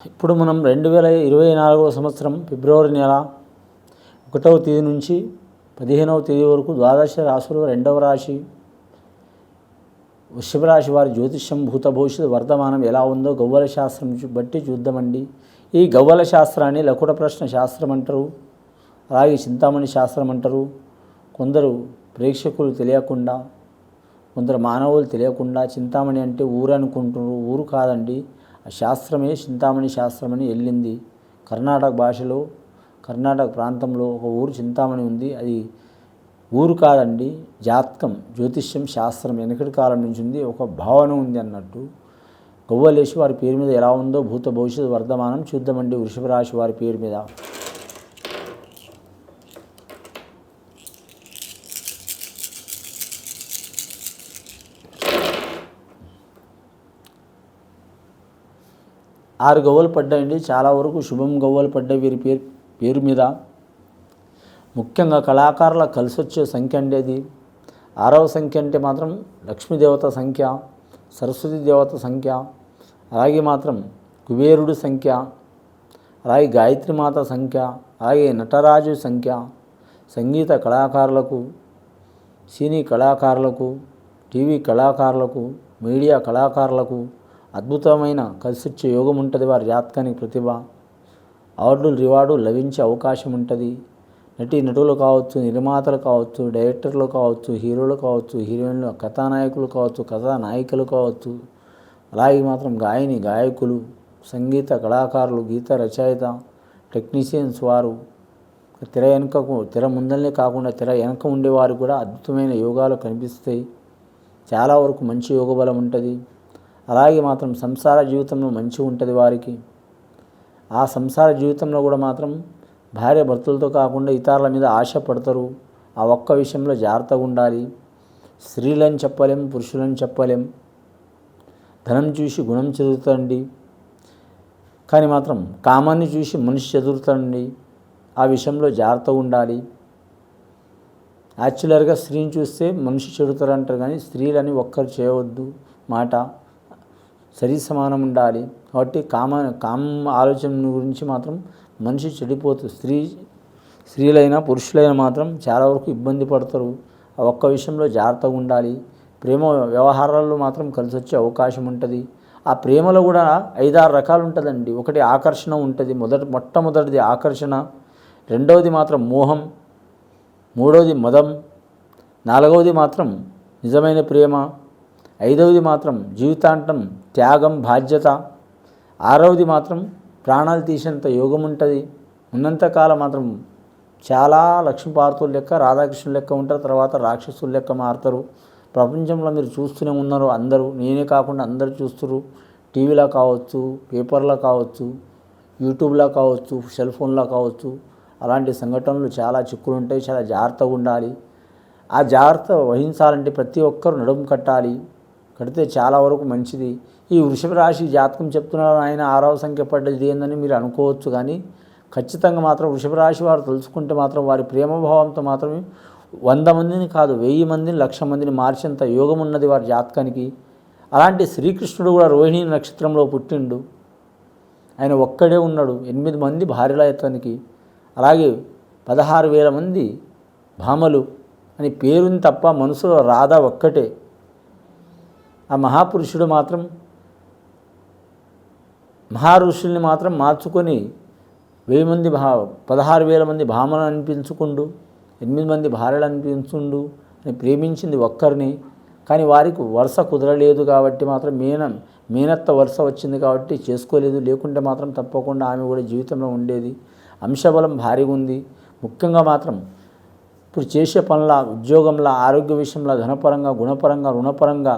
ఇప్పుడు మనం 2024వ సంవత్సరం ఫిబ్రవరి నెల 1వ తేదీ నుంచి 15వ తేదీ వరకు ద్వాదశ రాశులు రెండవ రాశి వృషభ రాశి వారి జ్యోతిష్యం భూత భవిష్యత్తు వర్తమానం ఎలా ఉందో గవ్వల శాస్త్రం బట్టి చూద్దామండి. ఈ గవ్వల శాస్త్రాన్ని లకుట ప్రశ్న శాస్త్రం అంటారు, అలాగే చింతామణి శాస్త్రం అంటారు. కొందరు ప్రేక్షకులు తెలియకుండా, కొందరు మానవులు తెలియకుండా చింతామణి అంటే ఊరు అనుకుంటున్నారు. ఊరు కాదండి, ఆ శాస్త్రమే చింతామణి శాస్త్రం అని వెళ్ళింది. కర్ణాటక భాషలో, కర్ణాటక ప్రాంతంలో ఒక ఊరు చింతామణి ఉంది. అది ఊరు కాదండి, జాతకం, జ్యోతిష్యం శాస్త్రం వెనకటి కాలం నుంచి ఉంది. ఒక భావన ఉంది అన్నట్టు. గవ్వలేసి వారి పేరు మీద ఎలా ఉందో భూత భవిష్యత్తు వర్తమానం చూద్దామండి. వృషభ రాశి వారి పేరు మీద ఆరు గవ్వలు పడ్డాయండి. చాలా వరకు శుభం గవ్వలు పడ్డాయి వీరి పేరు మీద. ముఖ్యంగా కళాకారుల కలిసి వచ్చే సంఖ్య అండి అది. 6వ సంఖ్య అంటే మాత్రం లక్ష్మీదేవత సంఖ్య, సరస్వతి దేవత సంఖ్య, అలాగే మాత్రం కుబేరుడు సంఖ్య, అలాగే గాయత్రిమాత సంఖ్య, అలాగే నటరాజు సంఖ్య. సంగీత కళాకారులకు, సినీ కళాకారులకు, టీవీ కళాకారులకు, మీడియా కళాకారులకు అద్భుతమైన కలిసొచ్చే యోగం ఉంటుంది. వారి జాతకానికి ప్రతిభ, అవార్డులు రివార్డులు లభించే అవకాశం ఉంటుంది. నటులు కావచ్చు, నిర్మాతలు కావచ్చు, డైరెక్టర్లు కావచ్చు, హీరోలు కావచ్చు, హీరోయిన్లు, కథానాయకులు కావచ్చు, కథానాయికలు కావచ్చు, అలాగే మాత్రం గాయకులు, సంగీత కళాకారులు, గీత రచయిత, టెక్నీషియన్స్ వారు, తెర ముందలనే కాకుండా తెర వెనక ఉండేవారు కూడా అద్భుతమైన యోగాలు కనిపిస్తాయి. చాలా వరకు మంచి యోగ బలం ఉంటుంది. అలాగే మాత్రం సంసార జీవితంలో మంచి ఉంటుంది వారికి. ఆ సంసార జీవితంలో కూడా మాత్రం భార్య భర్తలతో కాకుండా ఇతరుల మీద ఆశపడతారు. ఆ ఒక్క విషయంలో జాగ్రత్తగా ఉండాలి. స్త్రీలని చెప్పలేం, పురుషులని చెప్పలేం. ధనం చూసి గుణం చెదురుతాడండి, కానీ మాత్రం కామాన్ని చూసి మనిషి చెదురుతాడండి. ఆ విషయంలో జాగ్రత్తగా ఉండాలి. యాక్చువల్గా స్త్రీని చూస్తే మనిషి చెడుతారంటారు, కానీ స్త్రీలని ఒక్కరు చేయవద్దు. మాట సరి సమానం ఉండాలి. కాబట్టి కామ ఆలోచన గురించి మాత్రం మనిషి చెడిపోతుంది. స్త్రీలైనా పురుషులైనా మాత్రం చాలా వరకు ఇబ్బంది పడతారు. ఆ ఒక్క విషయంలో జాగ్రత్తగా ఉండాలి. ప్రేమ వ్యవహారాల్లో మాత్రం కలిసి వచ్చే అవకాశం ఉంటుంది. ఆ ప్రేమలో కూడా 5-6 రకాలు ఉంటుందండి. ఒకటి ఆకర్షణ ఉంటుంది. మొట్టమొదటిది ఆకర్షణ, రెండవది మాత్రం మోహం, మూడవది మదం, నాలుగవది మాత్రం నిజమైన ప్రేమ, ఐదవది మాత్రం జీవితాంతం త్యాగం, బాధ్యత, ఆరవది మాత్రం ప్రాణాలు తీసేంత యోగం ఉంటుంది. ఉన్నంతకాలం మాత్రం చాలా లక్ష్మీపార్వతుల లెక్క, రాధాకృష్ణుల లెక్క ఉంటారు. తర్వాత రాక్షసుల లెక్క మారుతారు. ప్రపంచంలో మీరు చూస్తూనే ఉన్నారు అందరూ, నేనే కాకుండా అందరూ చూస్తున్నారు. టీవీలో కావచ్చు, పేపర్లో కావచ్చు, యూట్యూబ్లో కావచ్చు, సెల్ ఫోన్లో కావచ్చు. అలాంటి సంఘటనలు చాలా చిక్కులు ఉంటాయి. చాలా జాగ్రత్తగా ఉండాలి. ఆ జాగ్రత్త వహించాలంటే ప్రతి ఒక్కరూ నడుము కడితే చాలా వరకు మంచిది. ఈ వృషభ రాశి జాతకం చెప్తున్నారు ఆయన 6వ సంఖ్య పడ్డది ఏందని మీరు అనుకోవచ్చు, కానీ ఖచ్చితంగా మాత్రం వృషభ రాశి వారు తెలుసుకుంటే మాత్రం వారి ప్రేమభావంతో మాత్రమే 100 మందిని కాదు 1000 మందిని, 1,00,000 మందిని మార్చేంత యోగం ఉన్నది వారి జాతకానికి. అలాంటి శ్రీకృష్ణుడు కూడా రోహిణి నక్షత్రంలో పుట్టిండు. ఆయన ఒక్కడే ఉన్నాడు. 8 మంది భార్యల అతనికి. అలాగే 16,000 మంది భామలు అని పేరుని తప్ప మనసులో రాధ ఒక్కటే. ఆ మహాపురుషుడు మాత్రం మహారుషుల్ని మాత్రం మార్చుకొని 1000 మంది 16,000 మంది భామలు అనిపించుకుండు, 8 మంది భార్యలు అనిపించుండు అని ప్రేమించింది ఒక్కరిని. కానీ వారికి వరుస కుదరలేదు కాబట్టి మాత్రం మేనత్త వరుస వచ్చింది కాబట్టి చేసుకోలేదు. లేకుంటే మాత్రం తప్పకుండా ఆమె కూడా జీవితంలో ఉండేది. అంశబలం భారీగా ఉంది. ముఖ్యంగా మాత్రం ఇప్పుడు చేసే పనుల, ఉద్యోగంలో, ఆరోగ్య విషయంలో, ధనపరంగా, గుణపరంగా, రుణపరంగా,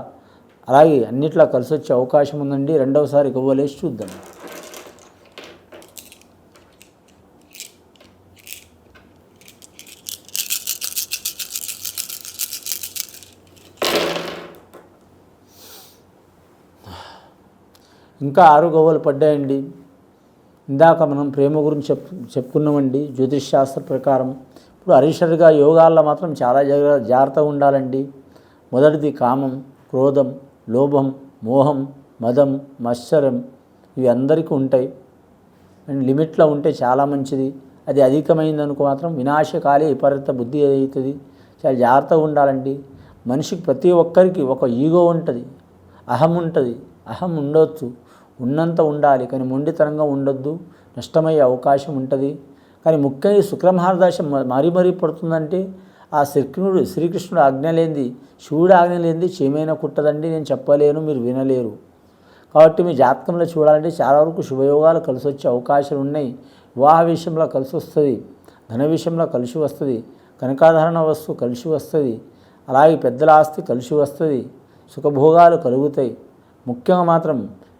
అలాగే అన్నిట్లా కలిసి వచ్చే అవకాశం ఉందండి. రెండవసారి గవ్వలేసి చూద్దాం. ఇంకా 6 గవ్వలు పడ్డాయండి. ఇందాక మనం ప్రేమ గురించి చెప్పుకున్నామండి జ్యోతిష్ శాస్త్ర ప్రకారం. ఇప్పుడు హరీశ్వరుగా యోగాల్లో మాత్రం చాలా జాగ్రత్తగా ఉండాలండి. మొదటిది కామం, క్రోధం, లోభం, మోహం, మదం, మత్సరం, ఇవి అందరికీ ఉంటాయి. అండ్ లిమిట్లో ఉంటే చాలా మంచిది. అది అధికమైందనుకో మాత్రం వినాశకాలే విపరీత బుద్ధి అవుతుంది. చాలా జాగ్రత్తగా ఉండాలండి. మనిషికి ప్రతి ఒక్కరికి ఒక ఈగో ఉంటుంది, అహం ఉంటుంది. అహం ఉండొచ్చు, ఉన్నంత ఉండాలి, కానీ మొండితనంగా ఉండొద్దు, నష్టమయ్యే అవకాశం ఉంటుంది. కానీ ముఖ్యంగా శుక్రమహారదశ మరీ పడుతుందంటే ఆ శ్రీకృష్ణుడు ఆజ్ఞ లేనిది, శివుడు ఆజ్ఞ లేనిది చీమైనా కుట్టదండి. నేను చెప్పలేను, మీరు వినలేరు. కాబట్టి మీ జాతకంలో చూడాలంటే చాలా వరకు శుభయోగాలు కలిసి వచ్చే అవకాశాలు ఉన్నాయి. వివాహ విషయంలో కలిసి వస్తుంది, ధన విషయంలో కలిసి వస్తుంది, కనకాధారణ వస్తువు కలిసి వస్తుంది, అలాగే పెద్దల ఆస్తి కలిసి వస్తుంది, సుఖభోగాలు కలుగుతాయి. ముఖ్యంగా మాత్రం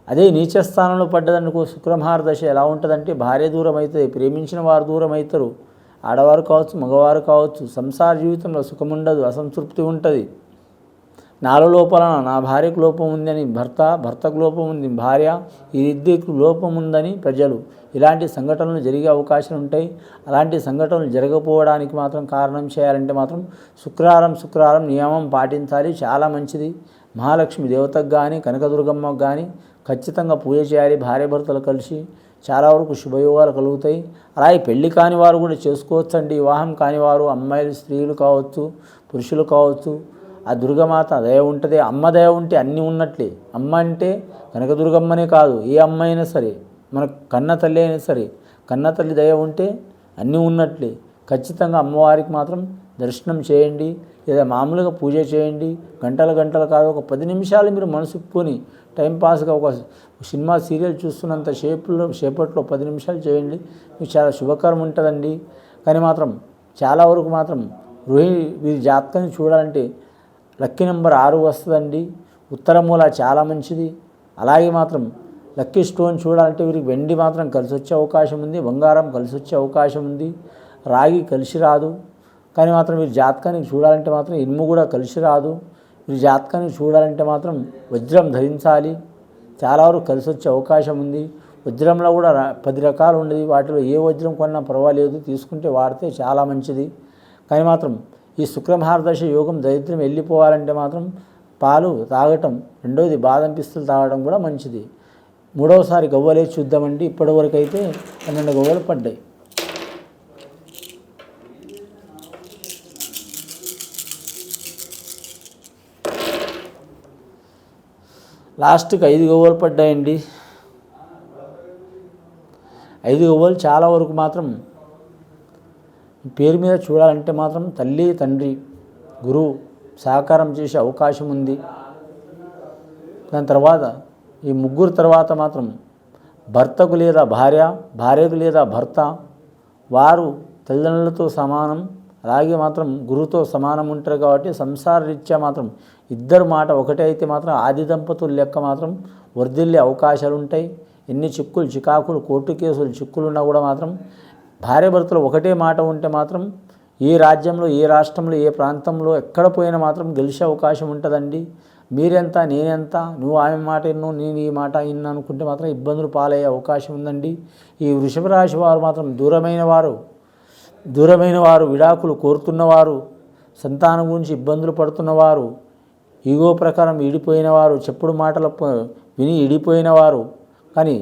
అదే నీచ స్థానంలో పడ్డదనుకో శుక్రమహారదశ ఎలా ఉంటుందంటే భార్య దూరం అవుతుంది, ప్రేమించిన వారు దూరం అవుతారు, ఆడవారు కావచ్చు మగవారు కావచ్చు. సంసార జీవితంలో సుఖం ఉండదు, అసంతృప్తి ఉంటుంది. నాలో లోపల నా భార్యకు లోపం ఉందని భర్తకు లోపం ఉంది, భార్య ఈ ఇద్దరికి లోపం ఉందని ప్రజలు. ఇలాంటి సంఘటనలు జరిగే అవకాశాలు ఉంటాయి. అలాంటి సంఘటనలు జరగకపోవడానికి మాత్రం కారణం చేయాలంటే మాత్రం శుక్రవారం నియమం పాటించాలి, చాలా మంచిది. మహాలక్ష్మి దేవతకు కానీ కనకదుర్గమ్మకు కానీ ఖచ్చితంగా పూజ చేయాలి భార్యాభర్తలు కలిసి. చాలా వరకు శుభయోగాలు కలుగుతాయి. అలాగే పెళ్లి కాని వారు కూడా చేసుకోవచ్చండి. వివాహం కానివారు అమ్మాయిలు, స్త్రీలు కావచ్చు, పురుషులు కావచ్చు. ఆ దుర్గమాత దయ ఉంటుంది. అమ్మ దయ ఉంటే అన్నీ ఉన్నట్లే. అమ్మ అంటే కనకదుర్గమ్మనే కాదు, ఏ అమ్మ అయినా సరే, మన కన్న తల్లి అయినా సరే, కన్న తల్లి దయ ఉంటే అన్నీ ఉన్నట్లే. ఖచ్చితంగా అమ్మవారికి మాత్రం దర్శనం చేయండి, లేదా మామూలుగా పూజ చేయండి. గంటలు కాదు, ఒక 10 నిమిషాలు మీరు మనసుకొని టైంపాస్గా ఒక సినిమా సీరియల్ చూస్తున్నంత సేపట్లో 10 నిమిషాలు చేయండి, మీకు చాలా శుభకరం ఉంటుందండి. కానీ మాత్రం చాలా వరకు మాత్రం వీరి జాతకాన్ని చూడాలంటే లక్కీ నెంబర్ 6 వస్తుందండి. ఉత్తర మూల చాలా మంచిది. అలాగే మాత్రం లక్కీ స్టోన్ చూడాలంటే వీరికి వెండి మాత్రం కలిసి వచ్చే అవకాశం ఉంది, బంగారం కలిసి వచ్చే అవకాశం ఉంది, రాగి కలిసి రాదు. కానీ మాత్రం వీరి జాతకానికి చూడాలంటే మాత్రం ఇనుము కూడా కలిసి రాదు. వీరి జాతకానికి చూడాలంటే మాత్రం వజ్రం ధరించాలి, చాలా వరకు కలిసి వచ్చే అవకాశం ఉంది. వజ్రంలో కూడా 10 రకాలు ఉండేది, వాటిలో ఏ వజ్రం కొన్నా పర్వాలేదు, తీసుకుంటే వాడితే చాలా మంచిది. కానీ మాత్రం ఈ శుక్రమహారదశ యోగం దరిద్రం వెళ్ళిపోవాలంటే మాత్రం పాలు తాగటం, రెండవది బాదం పిస్తులు తాగడం కూడా మంచిది. మూడవసారి గవ్వలే చూద్దామండి. ఇప్పటివరకు అయితే 12 గవ్వలు పడ్డాయి. లాస్ట్కి 5 గవ్వలు పడ్డాయండి. 5 గవ్వలు చాలా వరకు మాత్రం పేరు మీద చూడాలంటే మాత్రం తల్లి, తండ్రి, గురువు సహకారం చేసే అవకాశం ఉంది. దాని తర్వాత ఈ ముగ్గురు తర్వాత మాత్రం భర్తకు లేదా భార్యకు లేదా భర్త, వారు తల్లిదండ్రులతో సమానం, అలాగే మాత్రం గురువుతో సమానం ఉంటారు. కాబట్టి సంసార రీత్యా మాత్రం ఇద్దరు మాట ఒకటే అయితే మాత్రం ఆది దంపతుల లెక్క మాత్రం వర్ధిల్లే అవకాశాలు ఉంటాయి. ఎన్ని చికాకులు, కోర్టు కేసులు చిక్కులున్నా కూడా మాత్రం భార్యాభర్తలు ఒకటే మాట ఉంటే మాత్రం ఏ రాజ్యంలో, ఏ రాష్ట్రంలో, ఏ ప్రాంతంలో ఎక్కడ పోయినా మాత్రం గెలిచే అవకాశం ఉంటుందండి. మీరెంత నేనెంత, నువ్వు ఆమె మాట విన్ను నేను ఈ మాట విన్నా అనుకుంటే మాత్రం ఇబ్బందులు పాలయ్యే అవకాశం ఉందండి. ఈ వృషభ రాశి వారు మాత్రం దూరమైన వారు, విడాకులు కోరుతున్నవారు, సంతానం గురించి ఇబ్బందులు పడుతున్నవారు, ఈగో ప్రకారం విడిపోయినవారు, చెప్పుడు మాటలు విని విడిపోయినవారు, కానీ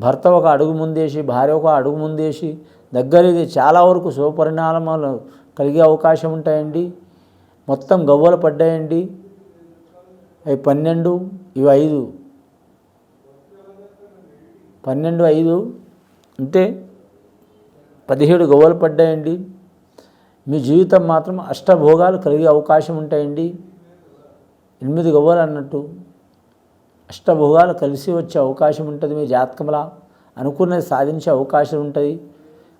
భర్త ఒక అడుగు ముందేసి, భార్య ఒక అడుగు ముందేసి దగ్గరిది చాలా వరకు శుభపరిణామాలు కలిగే అవకాశం ఉంటాయండి. మొత్తం గవ్వలు పడ్డాయండి. అవి 12, ఇవి 5, 12, 5 అంటే 17 గవ్వలు పడ్డాయండి. మీ జీవితం మాత్రం అష్టభోగాలు కలిగే అవకాశం ఉంటాయండి. 8 గవ్వలు అన్నట్టు అష్టభోగాలు కలిసి వచ్చే అవకాశం ఉంటుంది. మీ జాతకంలా అనుకున్నది సాధించే అవకాశం ఉంటుంది.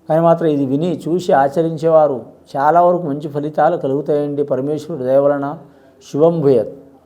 కానీ మాత్రం ఇది విని చూసి ఆచరించేవారు చాలా వరకు మంచి ఫలితాలు కలుగుతాయండి. పరమేశ్వరుడు దయ వలన శుభం భూయత్.